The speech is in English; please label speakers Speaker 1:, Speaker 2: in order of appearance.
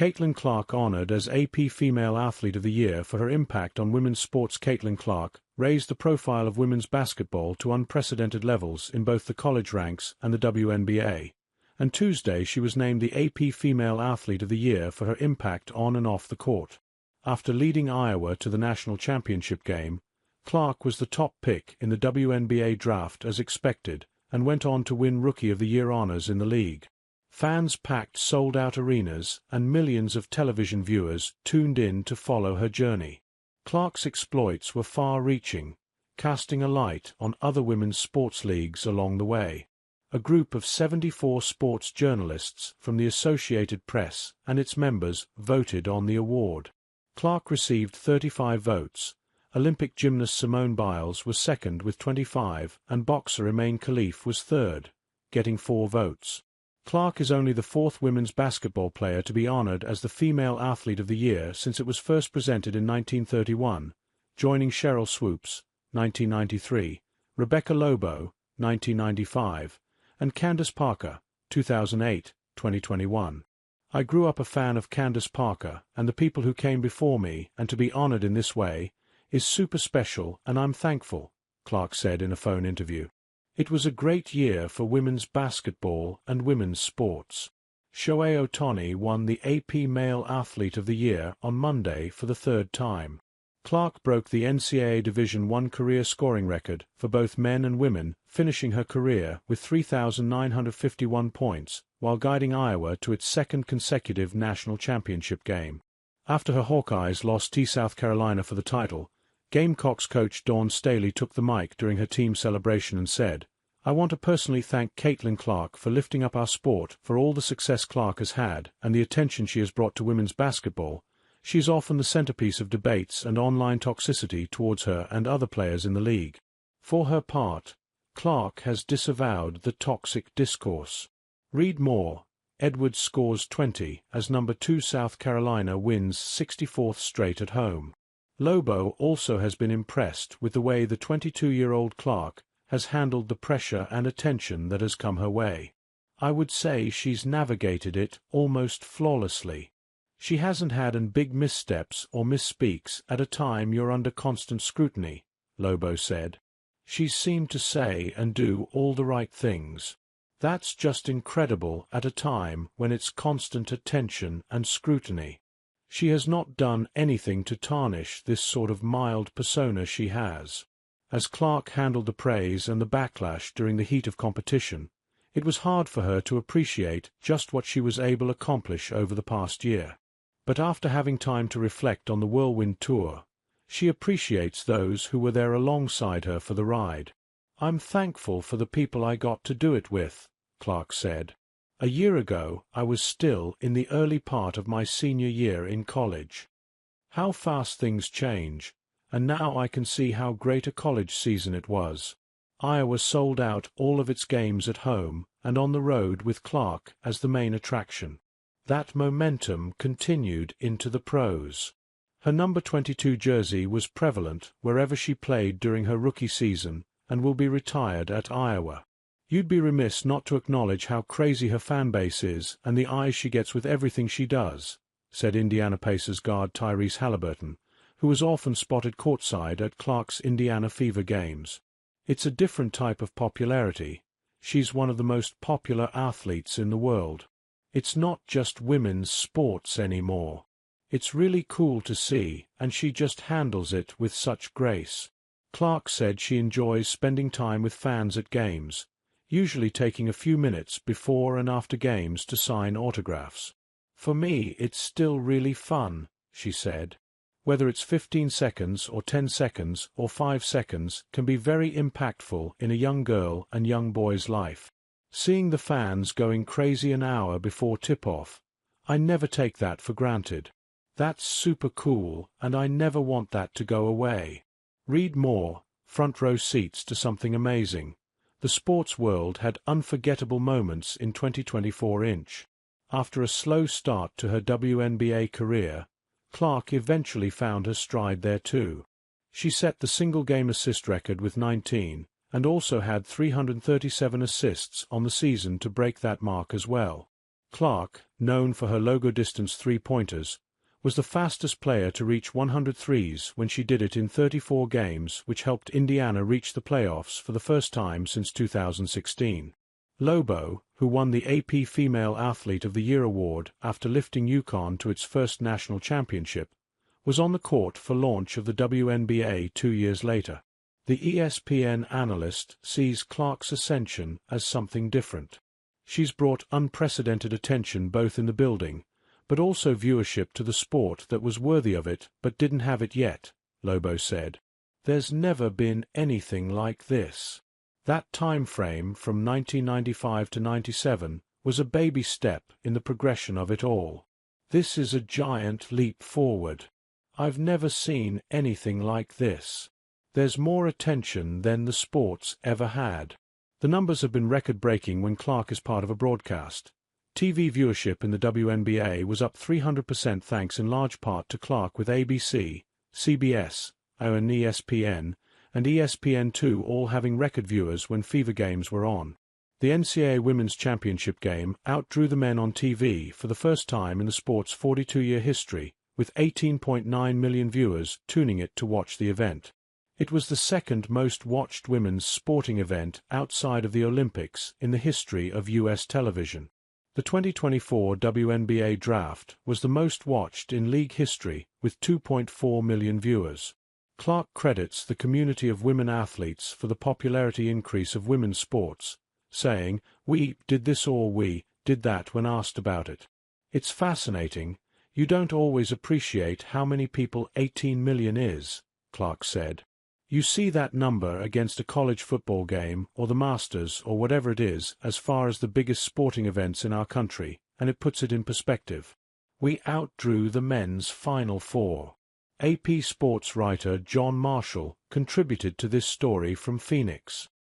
Speaker 1: Caitlin Clark honored as AP Female Athlete of the Year for her impact on women's sports. Caitlin Clark raised the profile of women's basketball to unprecedented levels in both the college ranks and the WNBA, and Tuesday she was named the AP Female Athlete of the Year for her impact on and off the court. After leading Iowa to the national championship game, Clark was the top pick in the WNBA draft as expected and went on to win Rookie of the Year honors in the league. Fans packed sold-out arenas and millions of television viewers tuned in to follow her journey. Clark's exploits were far-reaching, casting a light on other women's sports leagues along the way. A group of 74 sports journalists from the Associated Press and its members voted on the award. Clark received 35 votes. Olympic gymnast Simone Biles was second with 25, and boxer Imane Khalif was third, getting 4 votes. Clark is only the 4th women's basketball player to be honored as the Female Athlete of the Year since it was first presented in 1931, joining Cheryl Swoops, 1993, Rebecca Lobo, 1995, and Candace Parker, 2008, 2021. I grew up a fan of Candace Parker and the people who came before me, and to be honored in this way is super special and I'm thankful, Clark said in a phone interview. It was a great year for women's basketball and women's sports. Shohei Ohtani won the AP Male Athlete of the Year on Monday for the 3rd time. Clark broke the NCAA Division I career scoring record for both men and women, finishing her career with 3,951 points while guiding Iowa to its 2nd consecutive national championship game. After her Hawkeyes lost to South Carolina for the title, Gamecocks coach Dawn Staley took the mic during her team celebration and said, "I want to personally thank Caitlin Clark for lifting up our sport, for all the success Clark has had and the attention she has brought to women's basketball. She is often the centerpiece of debates and online toxicity towards her and other players in the league." For her part, Clark has disavowed the toxic discourse. Read more. Edwards scores 20 as number 2 South Carolina wins 64th straight at home. Lobo also has been impressed with the way the 22-year-old Clark has handled the pressure and attention that has come her way. "I would say she's navigated it almost flawlessly. She hasn't had any big missteps or misspeaks at a time you're under constant scrutiny," Lobo said. "She's seemed to say and do all the right things. That's just incredible at a time when it's constant attention and scrutiny. She has not done anything to tarnish this sort of mild persona she has." As Clark handled the praise and the backlash during the heat of competition, it was hard for her to appreciate just what she was able to accomplish over the past year. But after having time to reflect on the whirlwind tour, she appreciates those who were there alongside her for the ride. "I'm thankful for the people I got to do it with," Clark said. "A year ago, I was still in the early part of my senior year in college. How fast things change, and now I can see how great a college season it was. Iowa sold out all of its games at home and on the road with Clark as the main attraction. That momentum continued into the pros. Her number 22 jersey was prevalent wherever she played during her rookie season and will be retired at Iowa. You'd be remiss not to acknowledge how crazy her fan base is and the eyes she gets with everything she does," said Indiana Pacers guard Tyrese Halliburton, who was often spotted courtside at Clark's Indiana Fever games. "It's a different type of popularity. She's one of the most popular athletes in the world. It's not just women's sports anymore. It's really cool to see, and she just handles it with such grace." Clark said she enjoys spending time with fans at games, usually taking a few minutes before and after games to sign autographs. "For me, it's still really fun," she said. "Whether it's 15 seconds or 10 seconds or 5 seconds can be very impactful in a young girl and young boy's life. Seeing the fans going crazy an hour before tip-off, I never take that for granted. That's super cool, and I never want that to go away." Read more. Front row seats to something amazing. The sports world had unforgettable moments in 2024. After a slow start to her WNBA career, Clark eventually found her stride there too. She set the single-game assist record with 19, and also had 337 assists on the season to break that mark as well. Clark, known for her logo-distance three-pointers, was the fastest player to reach 100 threes when she did it in 34 games, which helped Indiana reach the playoffs for the first time since 2016. Lobo, who won the AP Female Athlete of the Year award after lifting UConn to its first national championship, was on the court for launch of the WNBA 2 years later. The ESPN analyst sees Clark's ascension as something different. She's brought unprecedented attention both in the building, but also viewership to the sport that was worthy of it but didn't have it yet, Lobo said. There's never been anything like this. That time frame from 1995 to 97 was a baby step in the progression of it all. This is a giant leap forward. I've never seen anything like this. There's more attention than the sport's ever had. The numbers have been record-breaking when Clark is part of a broadcast. TV viewership in the WNBA was up 300% thanks in large part to Clark, with ABC, CBS, and ESPN, and ESPN2 all having record viewers when Fever games were on. The NCAA Women's Championship game outdrew the men on TV for the first time in the sport's 42-year history, with 18.9 million viewers tuning it to watch the event. It was the second most watched women's sporting event outside of the Olympics in the history of U.S. television. The 2024 WNBA Draft was the most watched in league history, with 2.4 million viewers. Clark credits the community of women athletes for the popularity increase of women's sports, saying, "We did this or we did that when asked about it. It's fascinating. You don't always appreciate how many people 18 million is," Clark said. You see that number against a college football game or the Masters or whatever it is as far as the biggest sporting events in our country, and it puts it in perspective. We outdrew the men's Final Four. AP sports writer John Marshall contributed to this story from Phoenix.